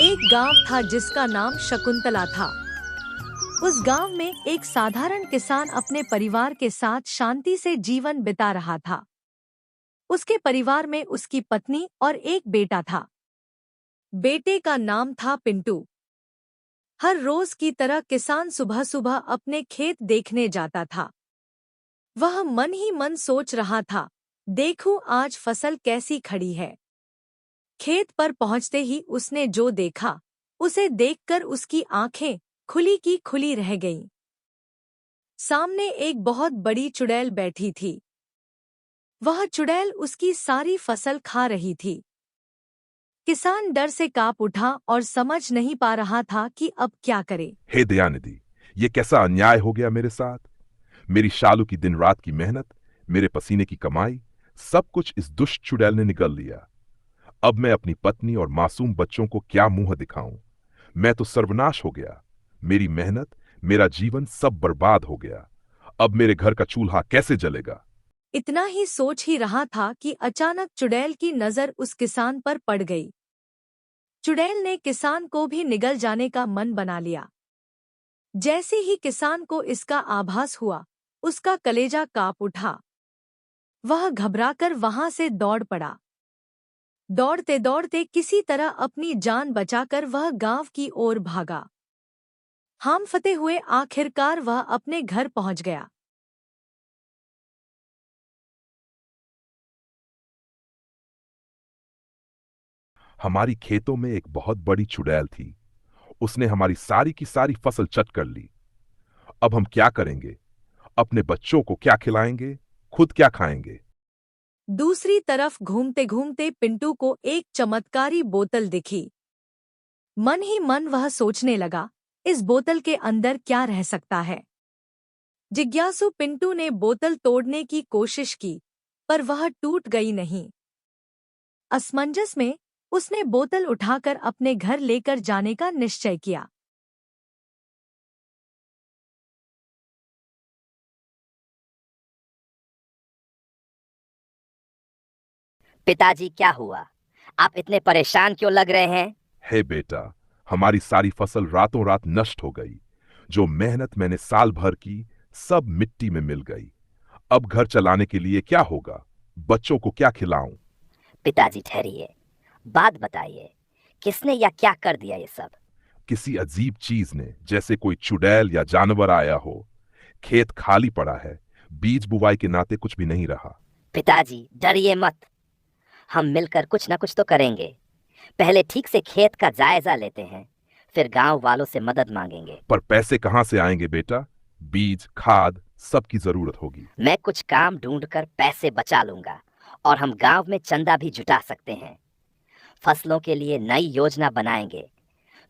एक गांव था जिसका नाम शकुंतला था। उस गांव में एक साधारण किसान अपने परिवार के साथ शांति से जीवन बिता रहा था। उसके परिवार में उसकी पत्नी और एक बेटा था। बेटे का नाम था पिंटू। हर रोज की तरह किसान सुबह सुबह अपने खेत देखने जाता था। वह मन ही मन सोच रहा था, देखूं आज फसल कैसी खड़ी है। खेत पर पहुंचते ही उसने जो देखा, उसे देखकर उसकी आंखें खुली की खुली रह गईं। सामने एक बहुत बड़ी चुड़ैल बैठी थी। वह चुड़ैल उसकी सारी फसल खा रही थी। किसान डर से कांप उठा और समझ नहीं पा रहा था कि अब क्या करे। हे दयानिधि, ये कैसा अन्याय हो गया मेरे साथ। मेरी शालू की दिन रात की मेहनत, मेरे पसीने की कमाई, सब कुछ इस दुष्ट चुड़ैल ने निगल लिया। अब मैं अपनी पत्नी और मासूम बच्चों को क्या मुंह दिखाऊं। मैं तो सर्वनाश हो गया। मेरी मेहनत, मेरा जीवन सब बर्बाद हो गया। अब मेरे घर का चूल्हा कैसे जलेगा। इतना ही सोच ही रहा था कि अचानक चुड़ैल की नजर उस किसान पर पड़ गई। चुड़ैल ने किसान को भी निगल जाने का मन बना लिया। जैसे ही किसान को इसका आभास हुआ, उसका कलेजा कांप उठा। वह घबराकर वहां से दौड़ पड़ा। दौड़ते दौड़ते किसी तरह अपनी जान बचाकर वह गांव की ओर भागा। हांफते हुए आखिरकार वह अपने घर पहुंच गया। हमारी खेतों में एक बहुत बड़ी चुड़ैल थी। उसने हमारी सारी की सारी फसल चट कर ली। अब हम क्या करेंगे? अपने बच्चों को क्या खिलाएंगे? खुद क्या खाएंगे? दूसरी तरफ घूमते घूमते पिंटू को एक चमत्कारी बोतल दिखी। मन ही मन वह सोचने लगा, इस बोतल के अंदर क्या रह सकता है। जिज्ञासु पिंटू ने बोतल तोड़ने की कोशिश की, पर वह टूट गई नहीं। असमंजस में उसने बोतल उठाकर अपने घर लेकर जाने का निश्चय किया। पिताजी, क्या हुआ? आप इतने परेशान क्यों लग रहे हैं? हे बेटा, हमारी सारी फसल रातों रात नष्ट हो गई। जो मेहनत मैंने साल भर की, सब मिट्टी में मिल गई। अब घर चलाने के लिए क्या होगा? बच्चों को क्या खिलाऊं? पिताजी ठहरिए, बात बताइए, किसने या क्या कर दिया ये सब? किसी अजीब चीज ने, जैसे कोई चुड़ैल या जानवर आया हो। खेत खाली पड़ा है। बीज बुवाई के नाते कुछ भी नहीं रहा। पिताजी डरिए मत, हम मिलकर कुछ ना कुछ तो करेंगे। पहले ठीक से खेत का जायजा लेते हैं, फिर गांव वालों से मदद मांगेंगे। पर पैसे कहां से आएंगे बेटा? बीज, खाद, सब की जरूरत होगी। मैं कुछ काम ढूंढकर पैसे बचा लूंगा और हम गांव में चंदा भी जुटा सकते हैं। फसलों के लिए नई योजना बनाएंगे।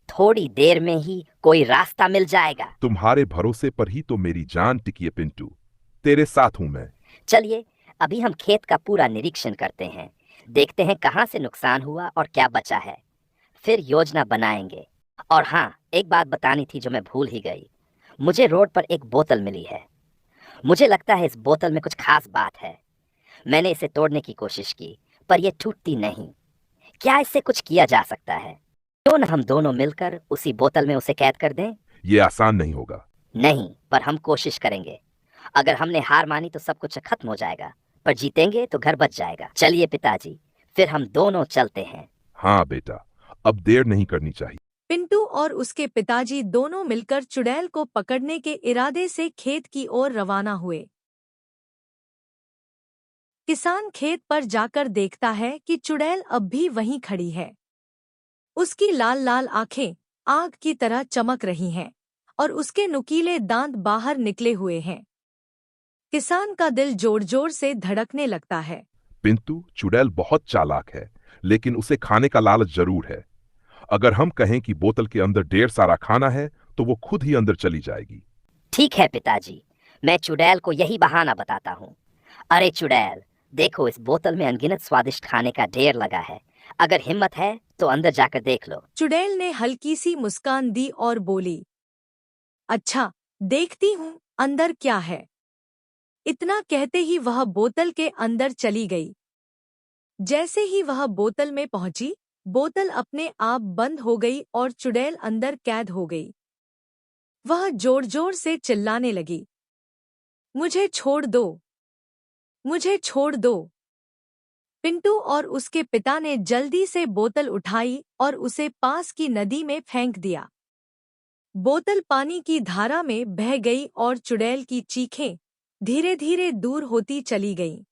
थोड़ी देर में ही कोई रास्ता मिल जाएगा। तुम्हारे भरोसे पर ही तो मेरी जान टिकी है पिंटू। तेरे साथ हूं मैं। चलिए, अभी हम खेत का पूरा निरीक्षण करते हैं, देखते हैं कहाँ से नुकसान हुआ और क्या बचा है। फिर योजना बनाएंगे। और हाँ, एक बात बतानी थी जो मैं भूल ही गई। मुझे रोड पर एक बोतल मिली है। मुझे लगता है इस बोतल में कुछ खास बात है। मैंने इसे तोड़ने की कोशिश की, पर यह टूटती नहीं। क्या इससे कुछ किया जा सकता है? क्यों न हम दोनों मिलकर उसी बोतल में उसे कैद कर दें? ये आसान नहीं होगा। नहीं, पर हम कोशिश करेंगे। अगर हमने हार मानी तो सब कुछ खत्म हो जाएगा, पर जीतेंगे तो घर बच जाएगा। चलिए पिताजी, फिर हम दोनों चलते हैं। हाँ बेटा, अब देर नहीं करनी चाहिए। पिंटू और उसके पिताजी दोनों मिलकर चुड़ैल को पकड़ने के इरादे से खेत की ओर रवाना हुए। किसान खेत पर जाकर देखता है कि चुड़ैल अब भी वहीं खड़ी है। उसकी लाल लाल आंखें आग की तरह चमक रही हैं और उसके नुकीले दांत बाहर निकले हुए हैं। किसान का दिल जोर जोर से धड़कने लगता है। पिंटू, चुड़ैल बहुत चालाक है, लेकिन उसे खाने का लालच जरूर है। अगर हम कहें कि बोतल के अंदर ढेर सारा खाना है, तो वो खुद ही अंदर चली जाएगी। ठीक है पिताजी, मैं चुड़ैल को यही बहाना बताता हूँ। अरे चुड़ैल, देखो, इस बोतल में अनगिनत स्वादिष्ट खाने का ढेर लगा है। अगर हिम्मत है तो अंदर जाकर देख लो। चुड़ैल ने हल्की सी मुस्कान दी और बोली, अच्छा, देखती हूँ अंदर क्या है। इतना कहते ही वह बोतल के अंदर चली गई। जैसे ही वह बोतल में पहुंची, बोतल अपने आप बंद हो गई और चुड़ैल अंदर कैद हो गई। वह जोर जोर से चिल्लाने लगी, मुझे छोड़ दो, मुझे छोड़ दो। पिंटू और उसके पिता ने जल्दी से बोतल उठाई और उसे पास की नदी में फेंक दिया। बोतल पानी की धारा में बह गई और चुड़ैल की चीखें धीरे धीरे दूर होती चली गईं।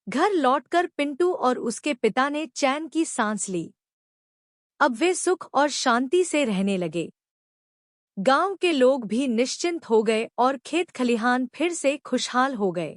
घर लौटकर पिंटू और उसके पिता ने चैन की सांस ली। अब वे सुख और शांति से रहने लगे। गांव के लोग भी निश्चिंत हो गए और खेत खलिहान फिर से खुशहाल हो गए।